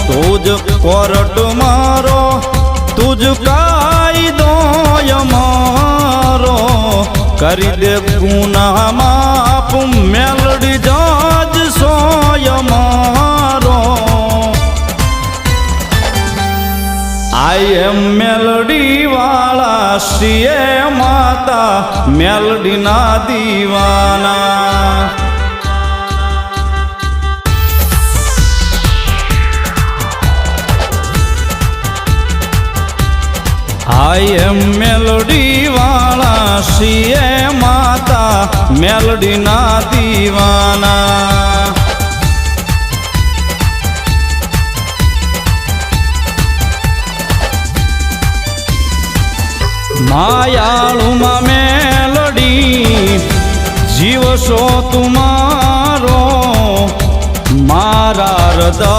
તુજ court મારો તુજ કાયદો અમારો કરી દે ગુના માપ મેલડી જજ સોય મારો આઈ એમ મેલડી વાળા શ્રીએ માતા મેલડી ના દીવાના આઈ એમ મેલડી વાળા શ્રીએ માતા મેલડી ના દીવાના માયાળુમાં મેલડી જીવ છો તુમારો મારા હૃદય